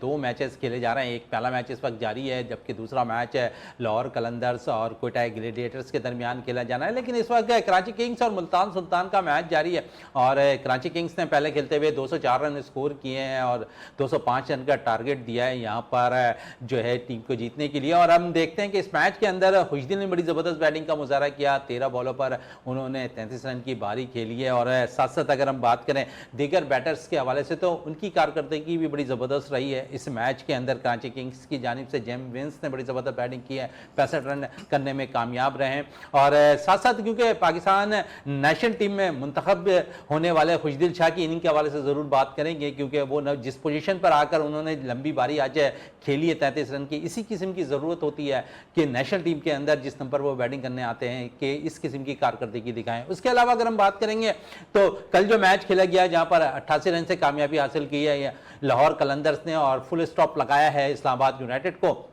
दो मैचेस खेले जा रहे हैं। एक पहला मैच इस वक्त जारी है, जबकि दूसरा मैच है लाहौर कलंदर्स और कोयटा ग्लेडिएटर्स के दरमियान खेला जाना है। लेकिन इस वक्त कराची किंग्स और मुल्तान सुल्तान का मैच जारी है और कराची किंग्स ने पहले खेलते हुए 204 रन स्कोर किए हैं और 205 रन का टारगेट दिया है यहाँ पर जो है टीम को जीतने के लिए। और हम देखते हैं कि इस मैच के अंदर खुशदिल ने बड़ी ज़बरदस्त बैटिंग का मुजाहरा किया। 13 बॉलों पर उन्होंने 33 रन की बारी खेली है और साथ साथ अगर हम बात करें दीगर बैटर्स के हवाले से तो उनकी कारकर्दगी भी बड़ी ज़बरदस्त रही है। इस मैच के अंदर कराची किंग्स की जानिब से जेम्स विंस ने बड़ी ज़बरदस्त बैटिंग की है, 65 रन करने में कामयाब रहे हैं। और साथ साथ क्योंकि पाकिस्तान नेशनल टीम में मुंतखब होने वाले खुशदिल शाह की इनिंग के हवाले से ज़रूर बात करेंगे, क्योंकि वो जिस पोजीशन पर आकर उन्होंने लंबी बारी आज खेली है 33 रन की, इसी किस्म की ज़रूरत होती है कि नेशनल टीम के अंदर जिस नंबर वो बैटिंग करने आते हैं कि इस किस्म की कारकर्दगी दिखाएं। उसके अलावा अगर हम बात करेंगे तो कल जो मैच खेला गया जहाँ पर 88 रन से कामयाबी हासिल की है लाहौर कलंदर्स ने और फुल स्टॉप लगाया है इस्लामाबाद यूनाइटेड को,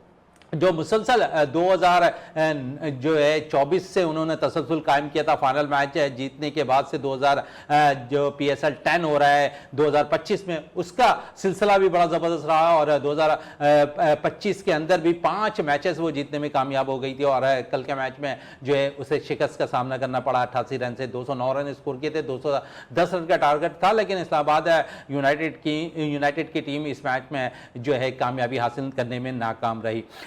जो मुसलसल 2024 से उन्होंने तसलसल कायम किया था। फाइनल मैच जीतने के बाद से 2000 जो PSL 10 हो रहा है 2025 में, उसका सिलसिला भी बड़ा ज़बरदस्त रहा और 2025 के अंदर भी 5 मैचेस वो जीतने में कामयाब हो गई थी। और कल के मैच में जो है उसे शिकस्त का सामना करना पड़ा। 88 रन से 209 रन स्कोर किए थे, 210 रन का टारगेट था, लेकिन इस्लामाबाद यूनाइटेड की टीम इस मैच में जो है कामयाबी हासिल करने में नाकाम रही।